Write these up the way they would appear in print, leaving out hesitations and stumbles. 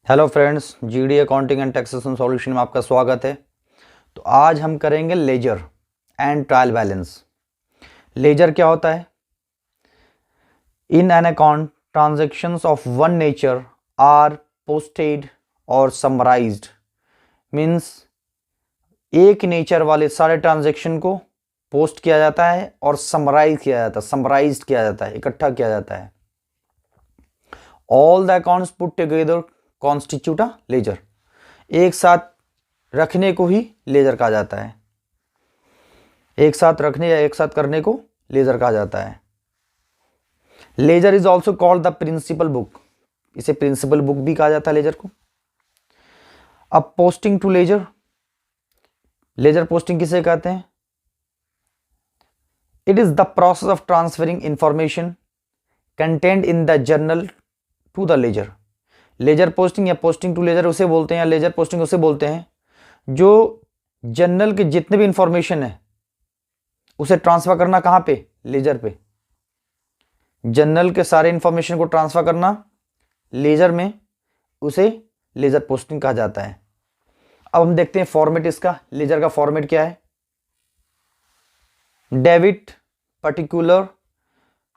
Hello friends, GD accounting and taxation solution में आपका स्वागत है। तो आज हम करेंगे ledger and trial balance. Ledger क्या होता है? In an account transactions of one nature are posted और समराइज्ड। मीन्स एक नेचर वाले सारे ट्रांजैक्शन को पोस्ट किया जाता है और समराइज किया जाता है, समराइज्ड किया जाता है, इकट्ठा किया जाता है। All the accounts put together constitute a ledger. एक साथ रखने को ही लेजर कहा जाता है। एक साथ रखने या एक साथ करने को लेजर कहा जाता है। Ledger is also called the principal book. इसे प्रिंसिपल बुक भी कहा जाता है लेजर को। अब posting to ledger, ledger posting किसे कहते हैं? It is the process of transferring information content in the journal to the ledger. Ledger posting या पोस्टिंग टू लेजर उसे बोलते हैं, या लेजर पोस्टिंग उसे बोलते हैं जो जर्नल के जितने भी इंफॉर्मेशन है उसे ट्रांसफर करना कहाँ पे? लेजर पे। जर्नल के सारे इंफॉर्मेशन को ट्रांसफर करना लेजर में, उसे लेजर पोस्टिंग कहा जाता है। अब हम देखते हैं फॉर्मेट इसका। लेजर का फॉर्मेट क्या है? Debit particular,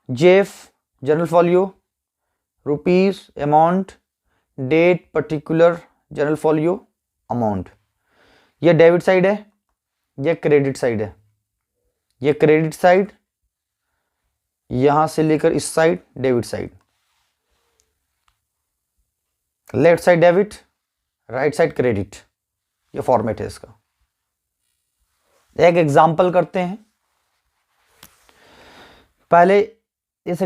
JF journal folio, rupees amount, date particular journal folio amount. ये डेबिट साइड है, ये क्रेडिट साइड है। ये क्रेडिट साइड, यहां से लेकर इस side debit side. Left side debit, right side credit. ये फॉर्मेट है इसका। एक एग्जांपल करते हैं। पहले इस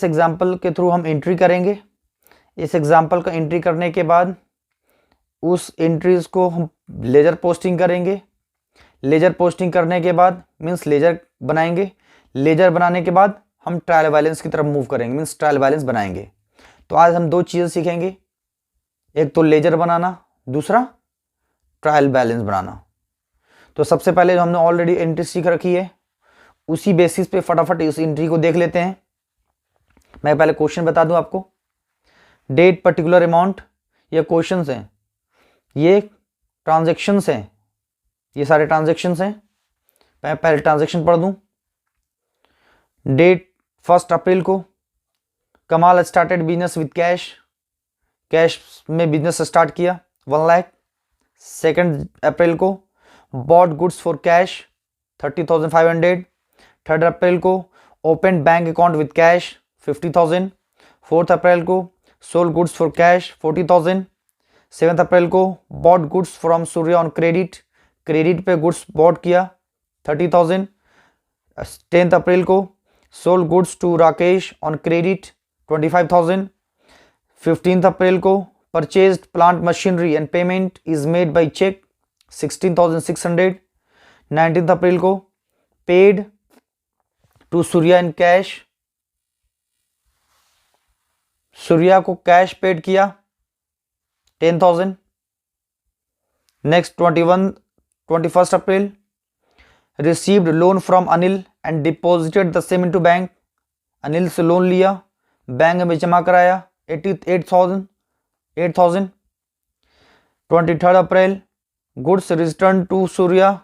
एग्जांपल के थ्रू हम एंट्री करेंगे। इस एग्जाम्पल का एंट्री करने के बाद उस एंट्रीज को हम लेजर पोस्टिंग करेंगे। लेजर पोस्टिंग करने के बाद मीन्स लेजर बनाएंगे। लेजर बनाने के बाद हम ट्रायल बैलेंस की तरफ मूव करेंगे, मीन्स ट्रायल बैलेंस बनाएंगे। तो आज हम दो चीज़ें सीखेंगे, एक तो लेजर बनाना, दूसरा ट्रायल बैलेंस बनाना। तो सबसे पहले जो हमने ऑलरेडी एंट्री सीख रखी है उसी बेसिस पे फटाफट इस एंट्री को देख लेते हैं। मैं पहले क्वेश्चन बता दूं आपको। डेट पर्टिकुलर अमाउंट, ये क्वेश्चंस हैं, ये ट्रांजैक्शंस हैं, ये सारे ट्रांजैक्शंस हैं। मैं पहले ट्रांजैक्शन पढ़ दूं। डेट 1 अप्रैल को Kamal started business with cash. Cash में बिजनेस स्टार्ट किया 1 लाख। 2 अप्रैल को bought goods for cash 30,500। 3 April को open bank account with cash 50,000। 4 April को sold goods for cash 40,000। 7 April को bought goods from Surya on credit, credit पे goods bought किया 30,000। 10 April को sold goods to Rakesh on credit 25,000। 15 April को purchased plant machinery and payment is made by cheque 16,600। 19 April को paid to Surya in cash, Surya को cash paid किया 10,000। Next 21 April received loan from Anil and deposited the same into bank. Anil से loan लिया, bank में जमा कराया 8,000। 23 April goods return to Surya,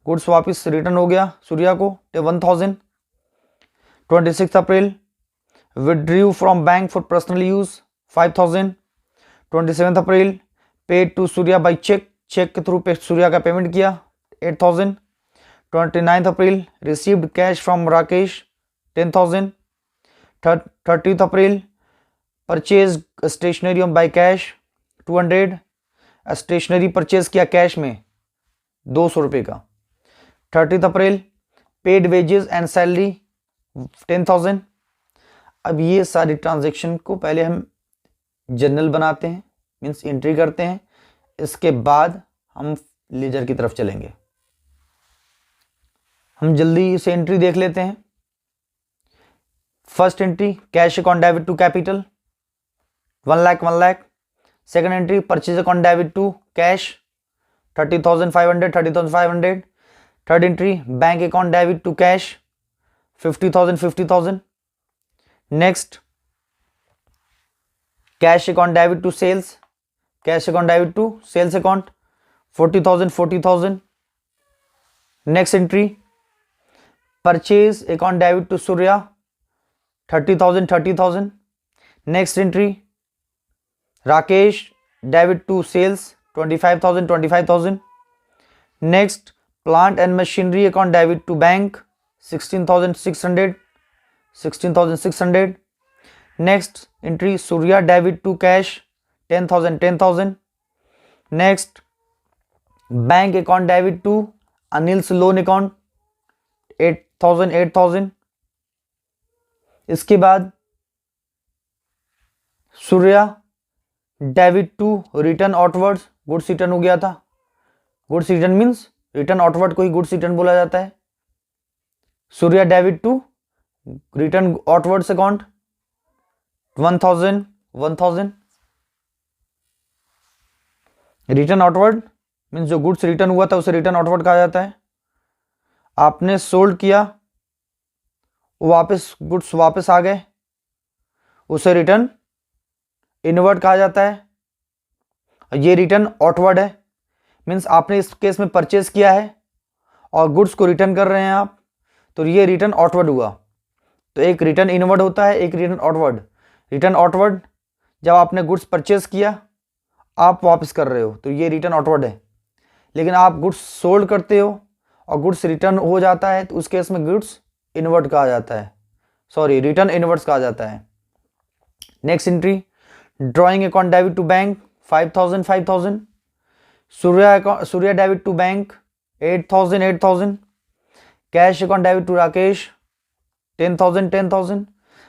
goods वापस return हो गया सूर्या को 1,000। 26 April withdrew from bank for personal use 5,000। 27 April paid to Surya by cheque, cheque के थ्रू पे सूर्या का पेमेंट किया 8,000। 29 April received cash from Rakesh 10,000। 30 April purchase stationery by cash 200। Stationery purchase किया cash में 200 रुपये का। 30 April paid wages and salary 10,000। अब ये सारी ट्रांजैक्शन को पहले हम जर्नल बनाते हैं, मीन्स एंट्री करते हैं। इसके बाद हम लेजर की तरफ चलेंगे। हम जल्दी से एंट्री देख लेते हैं। First entry cash account debit to capital 1 lakh. Second entry purchase account debit to cash 30,500। Third entry bank account debit to cash 50,000। Next cash account debit to sales, cash account debit to sales account 40,000 40,000। Next entry purchase account debit to Surya 30,000 30,000। Next entry Rakesh debit to sales 25,000 25,000। Next plant and machinery account debit to bank 16,600 16,600। Next entry Surya debit to cash 10,000 10,000। Next bank account debit to Anil's loan account 8,000 8,000। इसके बाद Surya debit to return outwards, goods return हो गया था। Goods return means return outward को ही goods return बोला जाता है। Surya debit to return outwards account 1,000 1,000। Return outward means जो गुड्स रिटर्न हुआ था उसे रिटर्न आउटवर्ड कहा जाता है। आपने सोल्ड किया, वापस गुड्स वापस आ गए, उसे रिटर्न इनवर्ड कहा जाता है। ये रिटर्न आउटवर्ड है, मीन्स आपने इस केस में परचेज किया है और गुड्स को रिटर्न कर रहे हैं आप, तो ये रिटर्न आउटवर्ड हुआ। तो एक रिटर्न इनवर्ड होता है, एक रिटर्न आउटवर्ड। रिटर्न आउटवर्ड जब आपने गुड्स परचेज किया, आप वापस कर रहे हो, तो ये रिटर्न आउटवर्ड है। लेकिन आप गुड्स सोल्ड करते हो और गुड्स रिटर्न हो जाता है, तो उस केस में गुड्स इनवर्ड कहा जाता है, सॉरी रिटर्न इनवर्ड्स कहा जाता है। Next entry drawing account debit to bank 5,000 5,000। Surya debit to bank 8,000 8,000। Cash account debit to Rakesh 10,000 10,000।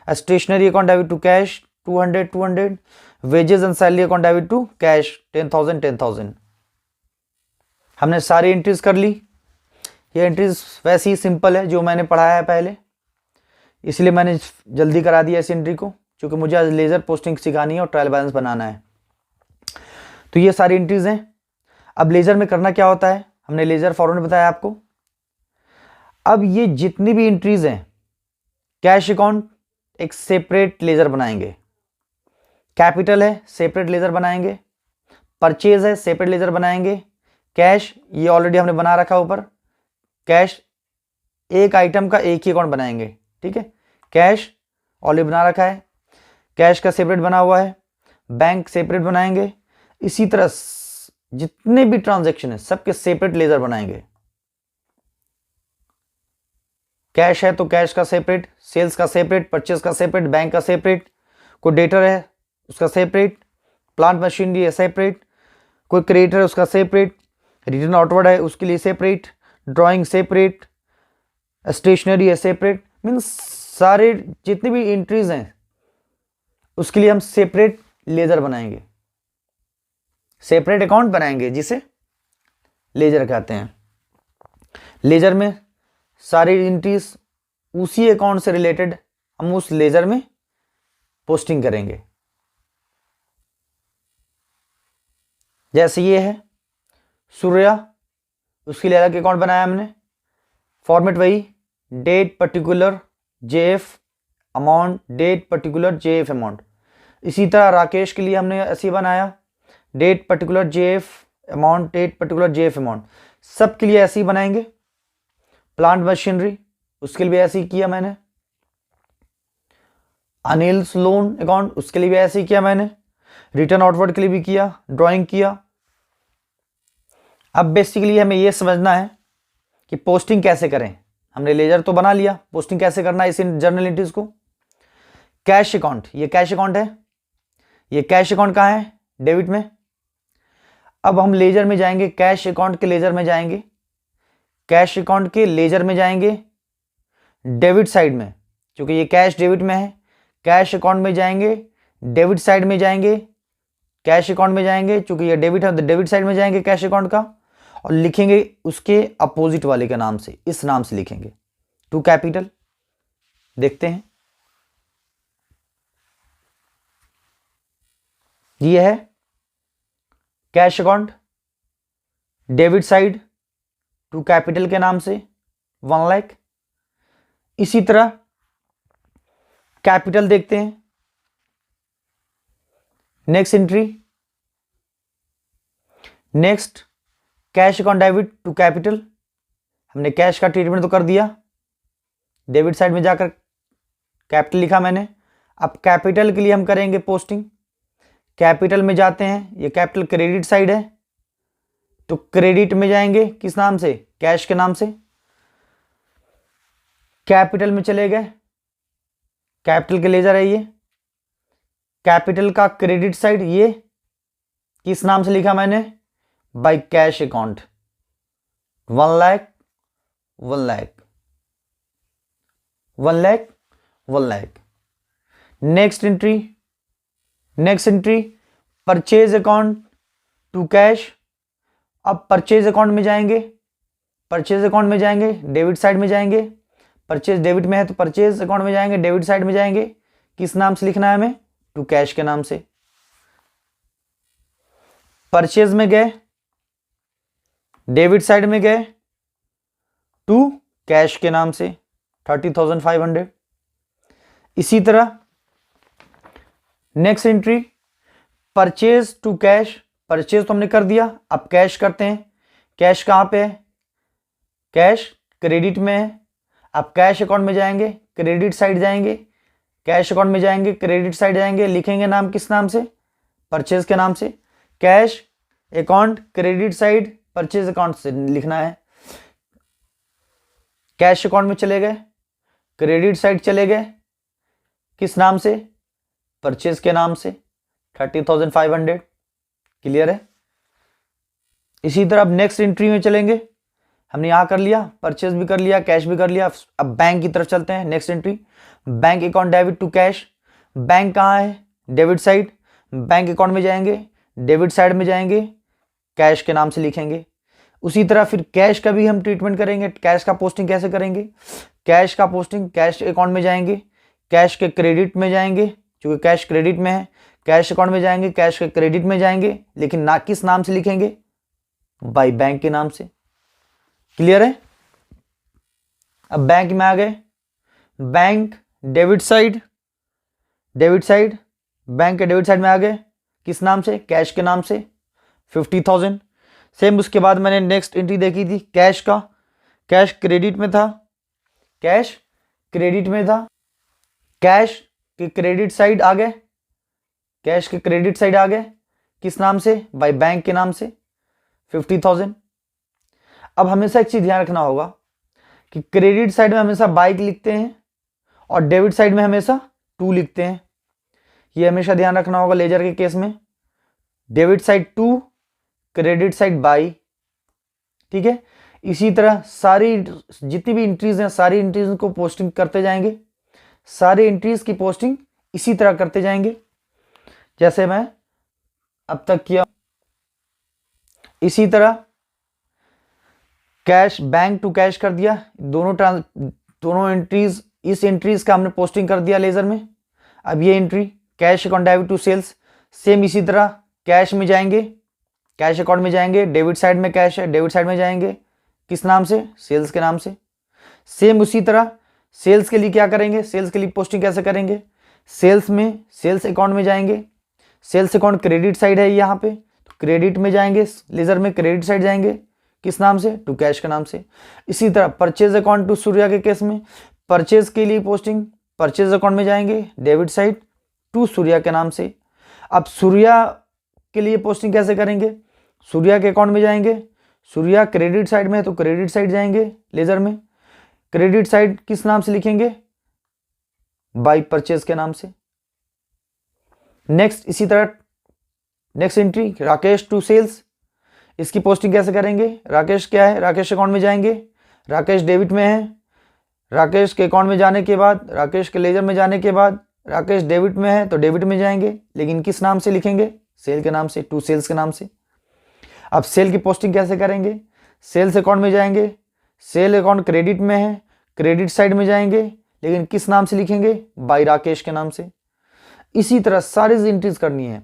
Stationery account debit to cash 200 200। Wages and salary account debit to cash 10,000 10,000। हमने सारी entries कर ली। ये एंट्रीज वैसे ही simple है जो मैंने पढ़ाया है पहले, इसलिए मैंने जल्दी करा दिया इस एंट्री को, क्योंकि मुझे आज लेज़र पोस्टिंग सिखानी है और ट्रायल बैलेंस बनाना है। तो ये सारी एंट्रीज हैं। अब लेज़र में करना क्या होता है, हमने लेज़र फॉर्मेट बताया आपको। अब ये जितनी भी एंट्रीज हैं, कैश अकाउंट एक सेपरेट लेज़र बनाएंगे, कैपिटल है सेपरेट लेज़र बनाएंगे, परचेज है सेपरेट लेज़र बनाएंगे, कैश ये ऑलरेडी हमने बना रखा है ऊपर, कैश एक आइटम का एक ही अकाउंट बनाएंगे, ठीक है। कैश ऑलरेडी बना रखा है, कैश का सेपरेट बना हुआ है, बैंक सेपरेट बनाएंगे। इसी तरह जितने भी ट्रांजैक्शन है सबके सेपरेट लेज़र बनाएंगे। कैश है तो कैश का सेपरेट, सेल्स का सेपरेट, परचेज का सेपरेट, बैंक का सेपरेट, कोई डेटर है उसका सेपरेट, प्लांट मशीनरी है सेपरेट, कोई क्रेडिटर है उसका सेपरेट, रिटर्न आउटवर्ड है उसके लिए सेपरेट, ड्राइंग सेपरेट, स्टेशनरी है सेपरेट। मीन्स सारे जितनी भी एंट्रीज हैं उसके लिए हम सेपरेट लेज़र बनाएंगे, सेपरेट अकाउंट बनाएंगे, जिसे लेज़र कहते हैं। लेज़र में सारी एंट्रीज उसी अकाउंट से रिलेटेड हम उस लेज़र में पोस्टिंग करेंगे। जैसे ये है सूर्या, उसके लिए अलग अकाउंट बनाया हमने, फॉर्मेट वही, date particular JF amount, date particular JF amount. इसी तरह राकेश के लिए हमने ऐसे ही बनाया, date particular JF amount, date particular JF amount, सब के लिए ऐसे ही बनाएंगे। प्लांट मशीनरी उसके लिए भी ऐसे ही किया मैंने, अनिल्स लोन अकाउंट उसके लिए भी ऐसे ही किया मैंने, रिटर्न आउटवर्ड के लिए भी किया, ड्राइंग किया। अब बेसिकली हमें यह समझना है कि पोस्टिंग कैसे करें। हमने लेजर तो बना लिया, पोस्टिंग कैसे करना है इस जर्नल एंट्रीज को। कैश अकाउंट, ये कैश अकाउंट है, ये कैश अकाउंट कहाँ है, डेबिट में। अब हम लेजर में जाएंगे, कैश अकाउंट के लेजर में जाएंगे, कैश अकाउंट के लेजर में जाएंगे डेबिट साइड में, क्योंकि ये कैश डेबिट में है। कैश अकाउंट में जाएंगे, डेबिट साइड में जाएंगे, कैश अकाउंट में जाएंगे, क्योंकि ये डेबिट है तो डेबिट साइड में जाएंगे कैश अकाउंट का, और लिखेंगे उसके अपोजिट वाले के नाम से, इस नाम से लिखेंगे, टू कैपिटल। देखते हैं, ये है cash account, debit side to capital के नाम से 1 लाख। इसी तरह कैपिटल देखते हैं, next entry, next cash account debit to capital, हमने कैश का ट्रीटमेंट तो कर दिया, डेबिट साइड में जाकर कैपिटल लिखा मैंने। अब कैपिटल के लिए हम करेंगे पोस्टिंग, कैपिटल में जाते हैं, ये कैपिटल क्रेडिट साइड है तो क्रेडिट में जाएंगे, किस नाम से, कैश के नाम से। कैपिटल में चले गए, कैपिटल के लेजर है ये, कैपिटल का क्रेडिट साइड ये किस नाम से लिखा मैंने, by cash account, 1 lakh 1 lakh 1 lakh 1 lakh. Next entry, next entry purchase account to cash. अब परचेज अकाउंट में जाएंगे, परचेज अकाउंट में जाएंगे, डेबिट साइड में जाएंगे, परचेज डेबिट में है तो परचेज अकाउंट में जाएंगे, डेबिट साइड में जाएंगे, किस नाम से लिखना है हमें, टू कैश के नाम से। परचेज में गए, डेबिट साइड में गए, टू कैश के नाम से 30,500। इसी तरह next entry purchase to cash, purchase तो हमने कर दिया, अब कैश करते हैं। कैश कहाँ पे है, कैश क्रेडिट में है। अब कैश अकाउंट में जाएंगे, क्रेडिट साइड जाएंगे, कैश अकाउंट में जाएंगे, क्रेडिट साइड जाएंगे, लिखेंगे नाम किस नाम से, परचेज के नाम से। Cash account credit side purchase account से लिखना है। कैश अकाउंट में चले गए, क्रेडिट साइड चले गए, किस नाम से, परचेज के नाम से 30,500। क्लियर है। इसी तरह अब नेक्स्ट एंट्री में चलेंगे, हमने यहां कर लिया, परचेज भी कर लिया, कैश भी कर लिया। अब बैंक की तरफ चलते हैं। Next entry bank account debit to cash. Bank कहाँ है, डेबिट साइड, बैंक अकाउंट में जाएंगे, डेबिट साइड में जाएंगे, कैश के नाम से लिखेंगे। उसी तरह फिर कैश का भी हम ट्रीटमेंट करेंगे। कैश का पोस्टिंग कैसे करेंगे, कैश का पोस्टिंग कैश अकाउंट में जाएंगे, कैश के क्रेडिट में जाएंगे, क्योंकि कैश क्रेडिट में है, कैश अकाउंट में जाएंगे, कैश के क्रेडिट में जाएंगे, लेकिन ना किस नाम से लिखेंगे, बाय बैंक के नाम से। क्लियर है। अब बैंक में आ गए, bank debit side, debit side, bank के डेबिट साइड में आ गए, किस नाम से, कैश के नाम से 50,000। सेम उसके बाद मैंने नेक्स्ट एंट्री देखी थी कैश का, कैश क्रेडिट में था, कैश क्रेडिट में था, कैश के क्रेडिट साइड आ गए, कैश के क्रेडिट साइड आ गए, किस नाम से, बाय बैंक के नाम से 50,000। अब हमेशा एक चीज ध्यान रखना होगा कि क्रेडिट साइड में हमेशा बाइक लिखते हैं और डेबिट साइड में हमेशा टू लिखते हैं। ये हमेशा ध्यान रखना होगा लेजर के केस में, debit side to, credit side by. ठीक है। इसी तरह सारी जितनी भी एंट्रीज हैं, सारी एंट्रीज को पोस्टिंग करते जाएंगे, सारी एंट्रीज की पोस्टिंग इसी तरह करते जाएंगे जैसे मैं अब तक किया। इसी तरह कैश बैंक टू कैश कर दिया, दोनों एंट्रीज, इस एंट्रीज का हमने पोस्टिंग कर दिया लेजर में। अब ये entry cash account debit to sales, same इसी तरह कैश में जाएंगे, कैश अकाउंट में जाएंगे, डेबिट साइड में कैश है, डेबिट साइड में जाएंगे, किस नाम से, सेल्स के नाम से। सेम उसी तरह सेल्स के लिए क्या करेंगे, सेल्स के लिए पोस्टिंग कैसे करेंगे, सेल्स में सेल्स अकाउंट में जाएंगे, सेल्स अकाउंट क्रेडिट साइड है यहाँ पे, तो क्रेडिट में जाएंगे, लेजर में क्रेडिट साइड जाएंगे, किस नाम से, टू कैश के नाम से। इसी तरह परचेज अकाउंट टू सूर्या के केस में परचेज के लिए पोस्टिंग परचेज अकाउंट में जाएंगे, डेबिट साइड टू सूर्या के नाम से। अब सूर्या के लिए पोस्टिंग कैसे करेंगे, सूर्या के अकाउंट में जाएंगे, सूर्या क्रेडिट साइड में है तो क्रेडिट साइड जाएंगे, लेजर में क्रेडिट साइड किस नाम से लिखेंगे, बाय परचेज के नाम से। नेक्स्ट इसी तरह next entry Rakesh to sales, इसकी पोस्टिंग कैसे करेंगे, राकेश क्या है, राकेश अकाउंट में जाएंगे, राकेश डेबिट में है, राकेश के अकाउंट में जाने के बाद, राकेश के लेजर में जाने के बाद, राकेश डेबिट में है तो डेबिट में जाएंगे, लेकिन किस नाम से लिखेंगे, सेल के नाम से, टू सेल्स के नाम से। अब सेल की पोस्टिंग कैसे करेंगे, सेल्स अकाउंट में जाएंगे, सेल अकाउंट क्रेडिट में है, क्रेडिट साइड में जाएंगे, लेकिन किस नाम से लिखेंगे, बाय राकेश के नाम से। इसी तरह सारी एंट्रीज करनी है।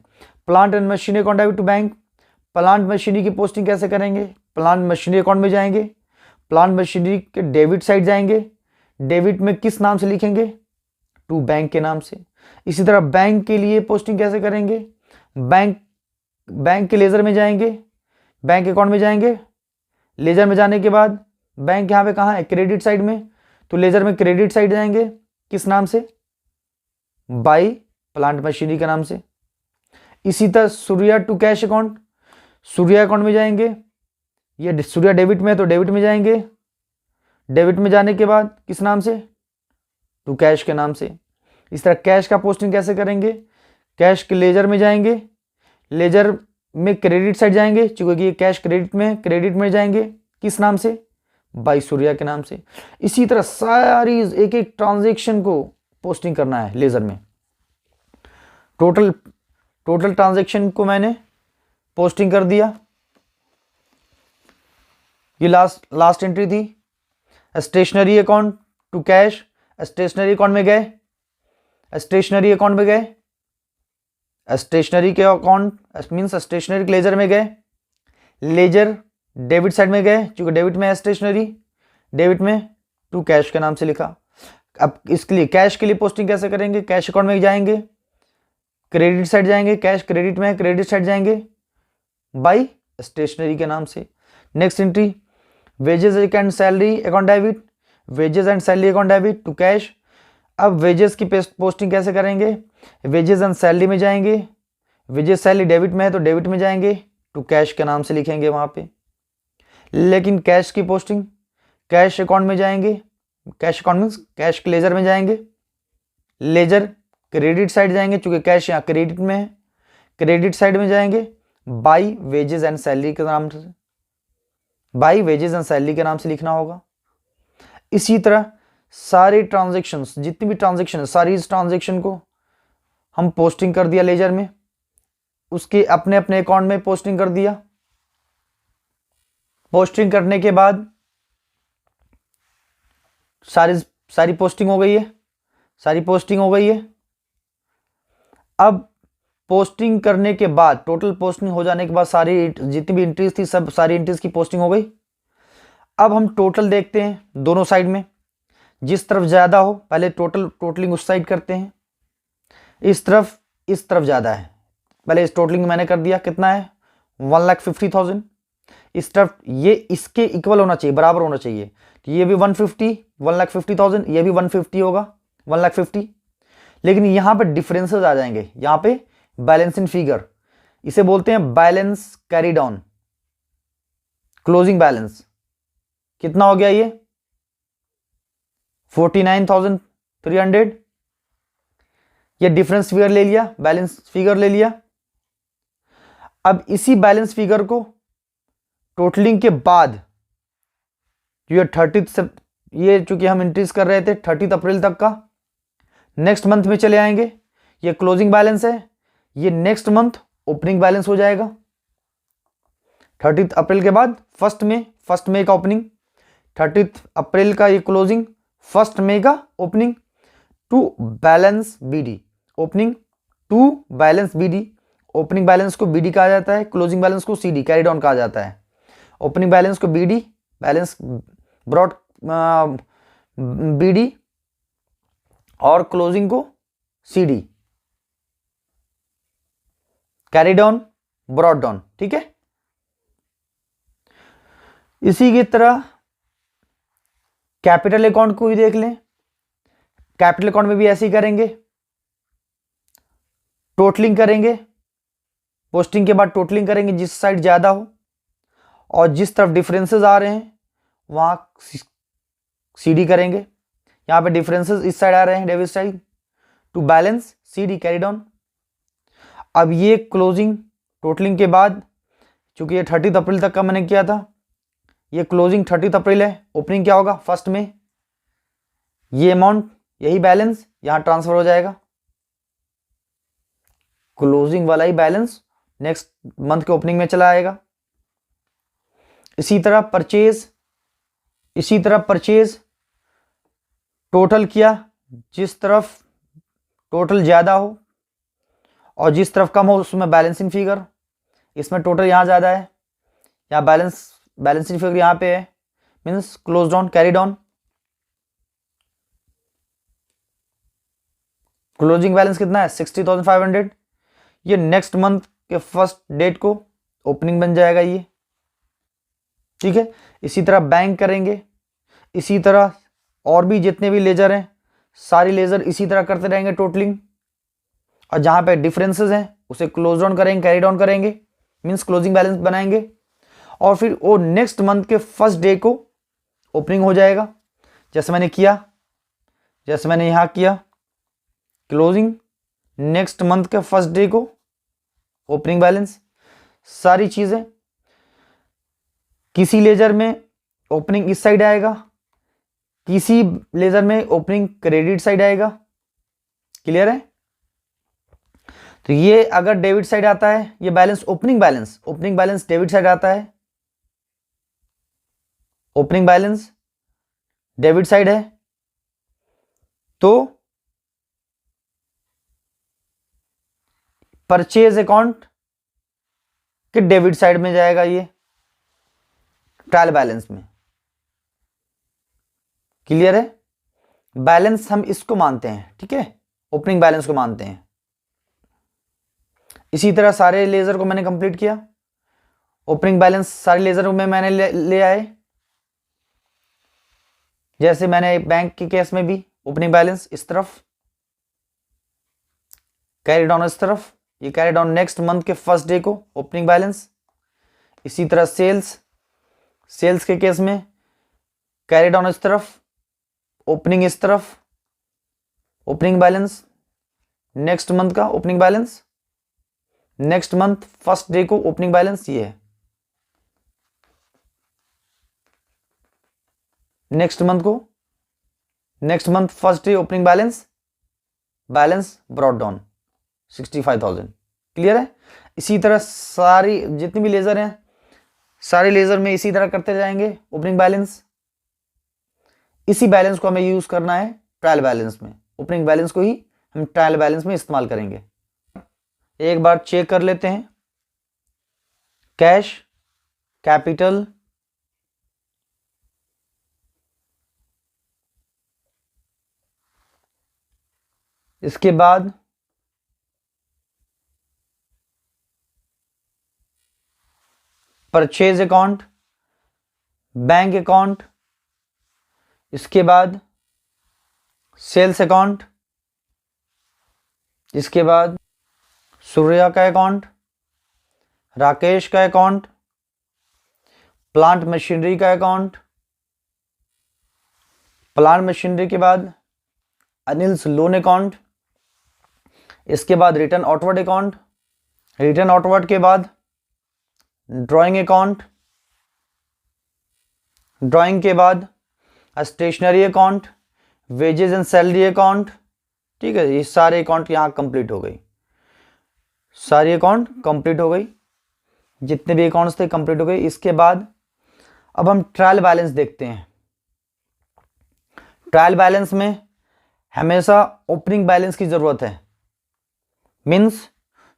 Plant and machinery account debit to bank, plant machinery की पोस्टिंग कैसे करेंगे, प्लांट मशीनरी अकाउंट में जाएंगे, प्लांट मशीनरी के डेबिट साइड जाएंगे, डेबिट में किस नाम से लिखेंगे, टू बैंक के नाम से। इसी तरह बैंक के लिए पोस्टिंग कैसे करेंगे, बैंक बैंक के लेज़र में जाएंगे, बैंक अकाउंट में जाएंगे, लेज़र में जाने के बाद बैंक यहाँ पे कहाँ है, क्रेडिट साइड में, तो लेज़र में क्रेडिट साइड जाएंगे, किस नाम से, बाई प्लांट मशीनरी के नाम से। इसी तरह Surya to cash account, Surya account में जाएंगे, ये सूर्या डेबिट में है तो डेबिट में जाएंगे, डेबिट में जाने के बाद किस नाम से, टू कैश के नाम से। इस तरह कैश का पोस्टिंग कैसे करेंगे, कैश के लेजर में जाएंगे, लेजर में क्रेडिट साइड जाएंगे, चूंकि ये कैश क्रेडिट में, क्रेडिट में जाएंगे किस नाम से, बाई सूर्या के नाम से। इसी तरह सारी एक एक ट्रांजेक्शन को पोस्टिंग करना है लेजर में। टोटल ट्रांजेक्शन को मैंने पोस्टिंग कर दिया। ये लास्ट एंट्री थी। Stationery account to cash, stationery account में गए, स्टेशनरी अकाउंट में गए, स्टेशनरी के अकाउंट मीन्स स्टेशनरी के लेजर में गए, लेजर डेबिट साइड में गए, चूंकि डेबिट में है स्टेशनरी, डेबिट में टू कैश के नाम से लिखा। अब इसके लिए कैश के लिए पोस्टिंग कैसे करेंगे, कैश अकाउंट में जाएंगे, क्रेडिट साइड जाएंगे, कैश क्रेडिट में है, क्रेडिट साइड जाएंगे बाई स्टेशनरी के नाम से। Next entry wages and salary account debit, wages and salary account debit to cash. अब वेजेस की पोस्टिंग कैसे करेंगे, वेजेस एंड सैलरी में जाएंगे, वेजेस सैलरी डेबिट में है तो डेबिट में जाएंगे, टू कैश के नाम से लिखेंगे वहां पे। लेकिन कैश की पोस्टिंग कैश अकाउंट में जाएंगे, कैश अकाउंट मीन्स कैश के लेजर में जाएंगे, लेजर क्रेडिट साइड जाएंगे, चूंकि कैश यहाँ क्रेडिट में है, क्रेडिट साइड में जाएंगे बाई वेजेस एंड सैलरी के नाम से, बाई वेजेस एंड सैलरी के नाम से लिखना होगा। इसी तरह सारे ट्रांजेक्शन्स, जितनी भी ट्रांजेक्शन है, सारी इस ट्रांजेक्शन को हम पोस्टिंग कर दिया लेजर में, उसके अपने अपने अकाउंट में पोस्टिंग कर दिया। पोस्टिंग करने के बाद सारी पोस्टिंग हो गई है, सारी पोस्टिंग हो गई है। अब पोस्टिंग करने के बाद, टोटल पोस्टिंग हो जाने के बाद सारी जितनी भी एंट्रीज थी सब सारी एंट्रीज की पोस्टिंग हो गई। अब हम टोटल देखते हैं दोनों साइड में, जिस तरफ ज़्यादा हो पहले टोटलिंग उस साइड करते हैं, इस तरफ ज़्यादा है, पहले इस टोटलिंग मैंने कर दिया, कितना है 1,50,000। इस तरफ ये इसके इक्वल होना चाहिए, बराबर होना चाहिए, तो ये भी 1,50,000, ये भी 150 होगा 1,50,000। लेकिन यहाँ पे डिफरेंसेस आ जाएंगे, यहाँ पे बैलेंस इन फिगर, इसे बोलते हैं balance carried on, closing balance कितना हो गया, ये 49,300। ये डिफरेंस फिगर ले लिया, बैलेंस फिगर ले लिया। अब इसी बैलेंस फिगर को टोटलिंग के बाद ये 30 से, ये चूंकि हम एंट्रीज कर रहे थे 30 अप्रैल तक का, नेक्स्ट मंथ में चले आएंगे। ये क्लोजिंग बैलेंस है, ये नेक्स्ट मंथ ओपनिंग बैलेंस हो जाएगा। 30 अप्रैल के बाद फर्स्ट मई का ओपनिंग, 30 अप्रैल का ये क्लोजिंग, 1 मई का opening, to balance BD, opening to balance BD. Opening balance को बीडी कहा जाता है, क्लोजिंग बैलेंस को सीडी कैरिड ऑन कहा जाता है। ओपनिंग बैलेंस को बीडी, बैलेंस ब्रॉड बीडी, और क्लोजिंग को CD, carried on, brought down, ठीक है। इसी की तरह कैपिटल अकाउंट को भी देख लें। कैपिटल अकाउंट में भी ऐसे ही करेंगे, टोटलिंग करेंगे, पोस्टिंग के बाद टोटलिंग करेंगे जिस साइड ज्यादा हो, और जिस तरफ डिफरेंसेस आ रहे हैं वहां सीडी करेंगे। यहां पे डिफरेंसेस इस साइड आ रहे हैं debit side, to balance CD carried on. अब ये क्लोजिंग टोटलिंग के बाद, चूंकि ये 30 अप्रैल तक का मैंने किया था, ये क्लोजिंग 30 अप्रैल है, ओपनिंग क्या होगा 1 मई। ये अमाउंट, यही बैलेंस यहां ट्रांसफर हो जाएगा, क्लोजिंग वाला ही बैलेंस नेक्स्ट मंथ के ओपनिंग में चला आएगा। इसी तरह परचेज टोटल किया, जिस तरफ टोटल ज्यादा हो और जिस तरफ कम हो उसमें बैलेंसिंग फिगर, इसमें टोटल यहां ज्यादा है, यहाँ बैलेंसिंग फिगर यहां पे है, means close down carried on. Closing balance कितना है 60,500। ये नेक्स्ट मंथ के फर्स्ट डेट को ओपनिंग बन जाएगा ये, ठीक है। इसी तरह बैंक करेंगे, इसी तरह और भी जितने भी लेजर हैं सारी लेजर इसी तरह करते रहेंगे टोटलिंग, और जहां पे डिफरेंसेस हैं उसे क्लोज डाउन करेंगे, कैरी डाउन करेंगे, मींस क्लोजिंग बैलेंस बनाएंगे, और फिर वो नेक्स्ट मंथ के फर्स्ट डे को ओपनिंग हो जाएगा। जैसे मैंने किया, जैसे मैंने यहां किया, क्लोजिंग नेक्स्ट मंथ के फर्स्ट डे को ओपनिंग बैलेंस, सारी चीजें। किसी लेजर में ओपनिंग इस साइड आएगा, किसी लेजर में ओपनिंग क्रेडिट साइड आएगा, क्लियर है। तो ये अगर डेबिट साइड आता है, ये balance opening balance debit side आता है, ओपनिंग बैलेंस डेबिट साइड है, तो परचेज अकाउंट के डेबिट साइड में जाएगा ये ट्रायल बैलेंस में, क्लियर है। बैलेंस हम इसको मानते हैं, ठीक है, ओपनिंग बैलेंस को मानते हैं। इसी तरह सारे लेजर को मैंने कंप्लीट किया, ओपनिंग बैलेंस सारे लेजर में मैंने ले आए। जैसे मैंने बैंक के केस में भी ओपनिंग बैलेंस इस तरफ, कैरी डाउन इस तरफ, ये कैरी डाउन नेक्स्ट मंथ के फर्स्ट डे को ओपनिंग बैलेंस। इसी तरह सेल्स के केस में कैरी डाउन इस तरफ, ओपनिंग इस तरफ, ओपनिंग बैलेंस नेक्स्ट मंथ का opening balance, next month first day को ओपनिंग बैलेंस ये है, next month first day opening balance brought down 65,000, clear है। इसी तरह सारी जितनी भी लेजर हैं सारे लेजर में इसी तरह करते जाएंगे ओपनिंग बैलेंस। इसी बैलेंस को हमें यूज करना है ट्रायल बैलेंस में, ओपनिंग बैलेंस को ही हम ट्रायल बैलेंस में इस्तेमाल करेंगे। एक बार चेक कर लेते हैं, कैश, कैपिटल, इसके बाद परचेज अकाउंट, बैंक अकाउंट, इसके बाद सेल्स अकाउंट, इसके बाद सूर्या का अकाउंट, राकेश का अकाउंट, प्लांट मशीनरी का अकाउंट, प्लांट मशीनरी के बाद अनिल्स लोन अकाउंट, इसके बाद return outward account, return outward के बाद ड्राइंग अकाउंट, ड्राइंग के बाद stationery account, wages and salary account, ठीक है। ये सारे अकाउंट यहां कंप्लीट हो गई, सारी अकाउंट कंप्लीट हो गई, जितने भी अकाउंट्स थे कंप्लीट हो गए। इसके बाद अब हम ट्रायल बैलेंस देखते हैं। ट्रायल बैलेंस में हमेशा ओपनिंग बैलेंस की जरूरत है, मींस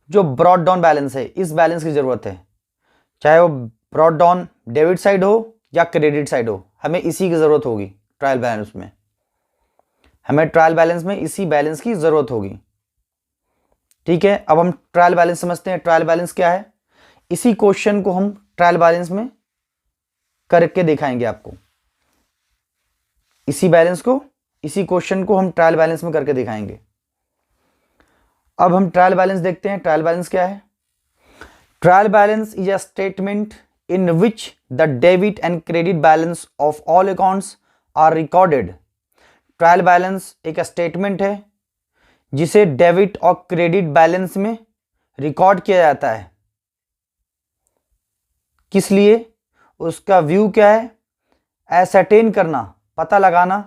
जो ब्रॉट डाउन बैलेंस है इस बैलेंस की जरूरत है, चाहे वो ब्रॉट डाउन डेबिट साइड हो या क्रेडिट साइड हो, हमें इसी की जरूरत होगी। ट्रायल बैलेंस में हमें ट्रायल बैलेंस में इसी बैलेंस की जरूरत होगी, ठीक है। अब हम ट्रायल बैलेंस समझते हैं। ट्रायल बैलेंस क्या है, इसी क्वेश्चन को हम ट्रायल बैलेंस में करके दिखाएंगे आपको। इसी बैलेंस को, इसी क्वेश्चन को हम ट्रायल बैलेंस में करके दिखाएंगे। अब हम ट्रायल बैलेंस देखते हैं। ट्रायल बैलेंस क्या है? Trial balance is a statement in which the debit and credit balance of all accounts are recorded। Trial balance एक स्टेटमेंट है जिसे डेबिट और क्रेडिट बैलेंस में रिकॉर्ड किया जाता है। किस लिए? उसका व्यू क्या है? एसर्टेन करना, पता लगाना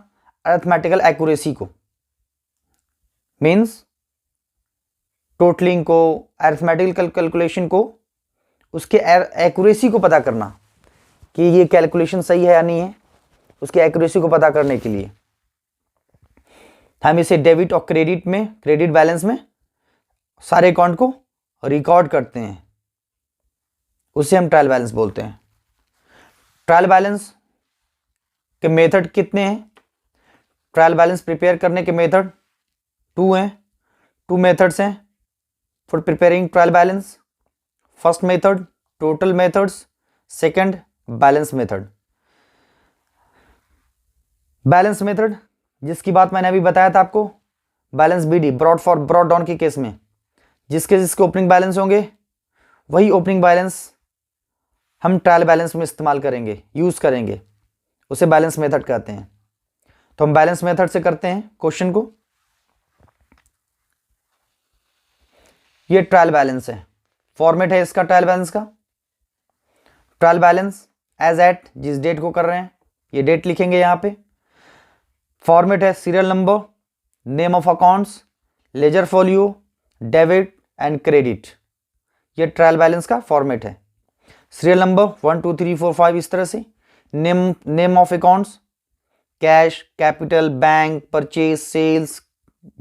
अरिथमेटिकल एक्यूरेसी को, मीन्स टोटलिंग को, अरिथमेटिकल कैलकुलेशन को, उसके एक्यूरेसी को पता करना कि ये कैलकुलेशन सही है या नहीं है, उसकी एक्यूरेसी को पता करने के लिए हम इसे डेबिट और क्रेडिट में, क्रेडिट बैलेंस में सारे अकाउंट को रिकॉर्ड करते हैं, उसे हम ट्रायल बैलेंस बोलते हैं। ट्रायल बैलेंस के मेथड कितने हैं? ट्रायल बैलेंस प्रिपेयर करने के मेथड 2 हैं, 2 मेथड्स हैं for preparing trial balance. First method total methods, second balance method. Balance method जिसकी बात मैंने अभी बताया था आपको, बैलेंस बीडी ब्रॉड डाउन के केस में जिसके जिसके ओपनिंग बैलेंस होंगे वही ओपनिंग बैलेंस हम ट्रायल बैलेंस में इस्तेमाल करेंगे, यूज करेंगे, उसे बैलेंस मेथड कहते हैं। तो हम बैलेंस मेथड से करते हैं क्वेश्चन को। ये ट्रायल बैलेंस है, फॉर्मेट है इसका ट्रायल बैलेंस का। ट्रायल बैलेंस एज एट, जिस डेट को कर रहे हैं ये डेट लिखेंगे यहां पे। फॉर्मेट है serial number, name of accounts, ledger folio, debit and credit. ये ट्रायल बैलेंस का फॉर्मेट है। सीरियल नंबर 1 2 3 4 5 इस तरह से। Name of accounts cash, capital, bank, purchase, sales,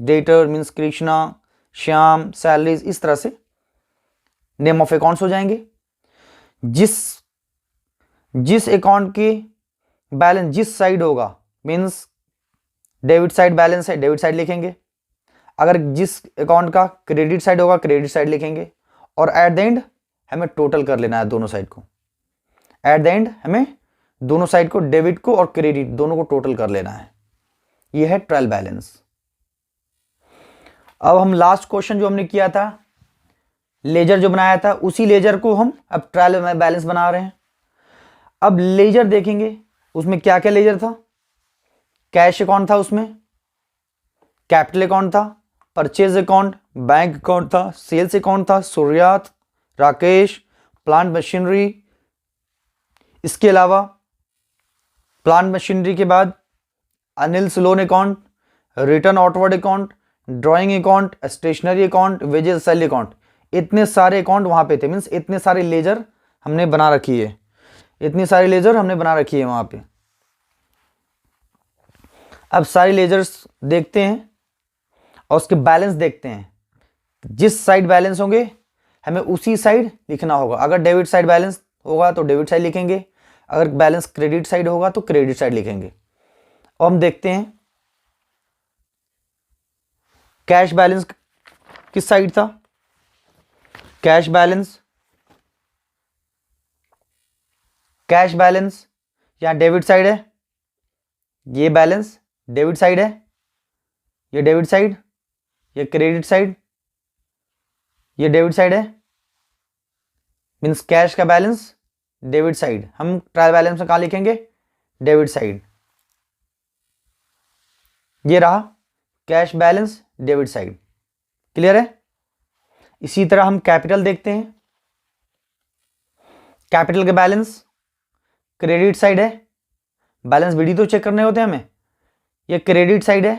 debtor means Krishna, Shyam, salaries, इस तरह से नेम ऑफ अकाउंट्स हो जाएंगे। जिस अकाउंट के बैलेंस जिस साइड होगा मीन्स डेबिट साइड बैलेंस है, डेबिट साइड लिखेंगे। अगर जिस अकाउंट का क्रेडिट साइड होगा क्रेडिट साइड लिखेंगे। और एट द एंड हमें टोटल कर लेना है दोनों साइड को। एट द एंड हमें दोनों साइड को, डेबिट को और क्रेडिट दोनों को टोटल कर लेना है। यह है ट्रायल बैलेंस। अब हम लास्ट क्वेश्चन जो हमने किया था, लेजर जो बनाया था, उसी लेजर को हम अब ट्रायल बैलेंस बना रहे हैं। अब लेजर देखेंगे उसमें क्या क्या लेजर था। कैश अकाउंट था, उसमें कैपिटल अकाउंट था, परचेज अकाउंट, बैंक अकाउंट था, सेल्स अकाउंट था, सूर्यात, राकेश, प्लांट मशीनरी। इसके अलावा प्लांट मशीनरी के बाद Anil loan account, return outward account, drawing account, stationery account, wages sale account. इतने सारे अकाउंट वहां पे थे, मीन्स इतने सारे लेजर हमने बना रखी है, इतनी सारी लेजर हमने बना रखी है वहां पे। अब सारी लेजर्स देखते हैं और उसके बैलेंस देखते हैं। जिस साइड बैलेंस होंगे हमें उसी साइड लिखना होगा। अगर डेबिट साइड बैलेंस होगा तो डेबिट साइड लिखेंगे, अगर बैलेंस क्रेडिट साइड होगा तो क्रेडिट साइड लिखेंगे। और हम देखते हैं कैश बैलेंस किस साइड था। कैश बैलेंस यहां डेबिट साइड है, ये बैलेंस डेबिट साइड है, ये डेबिट साइड, ये क्रेडिट साइड, ये डेबिट साइड है, मीन्स कैश का बैलेंस डेबिट साइड। हम ट्रायल बैलेंस में कहां लिखेंगे, डेबिट साइड। ये रहा cash balance debit side. Clear है। इसी तरह हम कैपिटल देखते हैं। कैपिटल के बैलेंस क्रेडिट साइड है, बैलेंस बीडी तो चेक करने होते हैं हमें, ये क्रेडिट साइड है।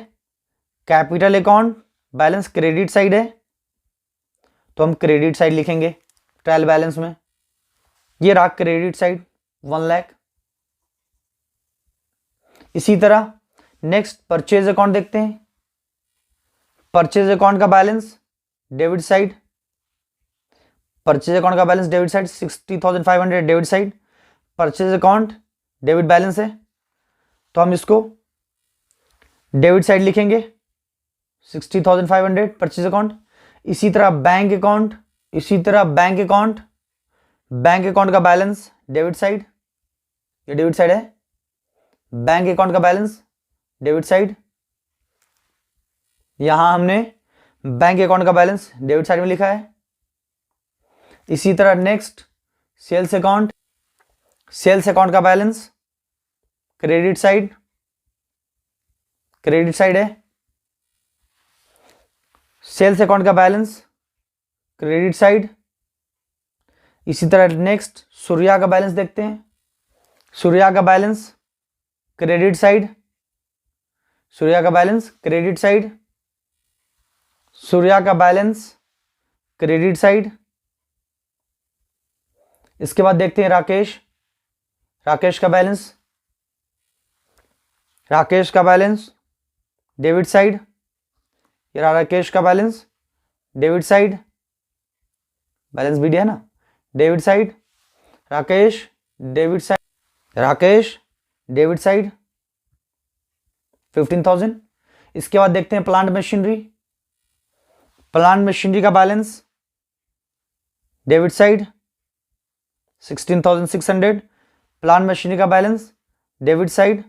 Capital account balance credit side है तो हम क्रेडिट साइड लिखेंगे ट्रायल बैलेंस में। ये रहा क्रेडिट साइड 1 लाख। इसी तरह नेक्स्ट परचेज अकाउंट देखते हैं। परचेज अकाउंट का balance debit side, purchase account का balance debit side 60,500 debit side. Purchase account debit balance है तो हम इसको डेबिट साइड लिखेंगे 60,500 परचेज अकाउंट। इसी तरह बैंक अकाउंट, बैंक अकाउंट का बैलेंस डेबिट साइड, ये डेबिट साइड है। बैंक अकाउंट का बैलेंस डेबिट साइड, यहां हमने बैंक अकाउंट का बैलेंस डेबिट साइड में लिखा है। इसी तरह नेक्स्ट सेल्स अकाउंट का बैलेंस क्रेडिट साइड है। सेल्स अकाउंट का बैलेंस क्रेडिट साइड। इसी तरह नेक्स्ट सूर्या का बैलेंस देखते हैं। सूर्या का बैलेंस क्रेडिट साइड, सूर्या का बैलेंस क्रेडिट साइड, सूर्या का बैलेंस क्रेडिट साइड। इसके बाद देखते हैं राकेश का बैलेंस डेबिट साइड, ये रहा राकेश का बैलेंस डेबिट साइड, बैलेंस भी है ना, debit side. Rakesh debit side 15,000। इसके बाद देखते हैं प्लांट मशीनरी का बैलेंस डेबिट साइड 16,600, प्लांट मशीनरी का balance debit side,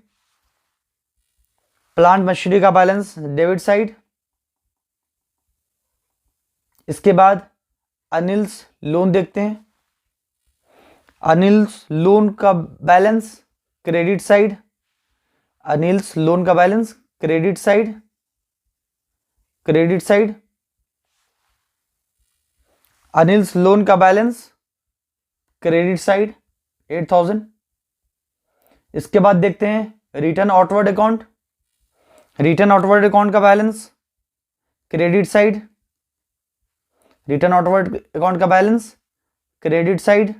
plant machinery का बैलेंस डेबिट साइड। इसके बाद अनिल्स लोन देखते हैं, अनिल्स लोन का balance credit side, Anil's loan का balance credit side, credit side, Anil's loan का बैलेंस क्रेडिट साइड 8,000। इसके बाद देखते हैं return outward account, return outward account का balance credit side, return outward account का balance credit side,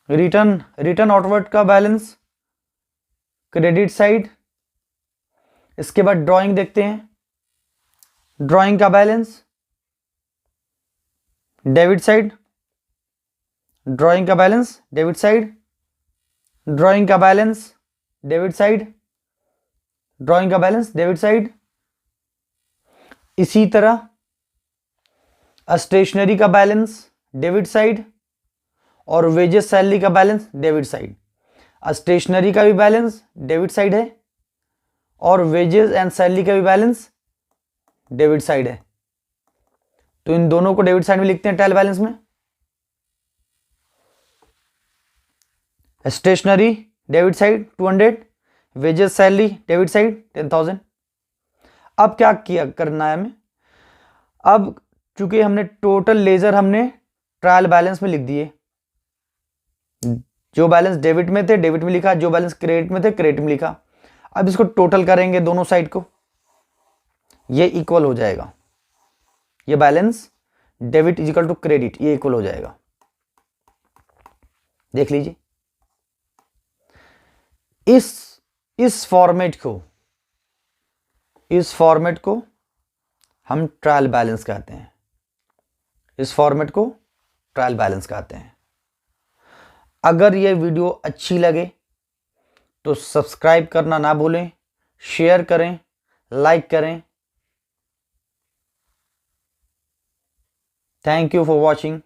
return outward का बैलेंस क्रेडिट साइड। इसके बाद ड्राइंग देखते हैं, ड्राइंग का बैलेंस डेबिट साइड, ड्राइंग का बैलेंस डेबिट साइड, ड्राइंग का बैलेंस डेबिट साइड, ड्राइंग का बैलेंस डेबिट साइड। इसी तरह स्टेशनरी का बैलेंस डेबिट साइड और वेजेस सैलरी का बैलेंस डेबिट साइड। स्टेशनरी का भी बैलेंस डेबिट साइड है और वेजेस एंड सैलरी का भी बैलेंस डेबिट साइड है। तो इन दोनों को डेबिट साइड में लिखते हैं ट्रायल बैलेंस में। Stationery debit side 200, wages salary debit side 10,000। अब क्या किया करना है हमें, अब चूंकि हमने टोटल लेजर हमने ट्रायल बैलेंस में लिख दिए, जो बैलेंस डेबिट में थे डेबिट में लिखा, जो बैलेंस क्रेडिट में थे क्रेडिट में लिखा। अब इसको टोटल करेंगे दोनों साइड को, ये इक्वल हो जाएगा, ये balance debit is equal to credit, ये इक्वल हो जाएगा। देख लीजिए, इस फॉर्मेट को हम ट्रायल बैलेंस कहते हैं, इस फॉर्मेट को ट्रायल बैलेंस कहते हैं। अगर ये वीडियो अच्छी लगे तो सब्सक्राइब करना ना भूलें, शेयर करें, लाइक करें। Thank you for watching.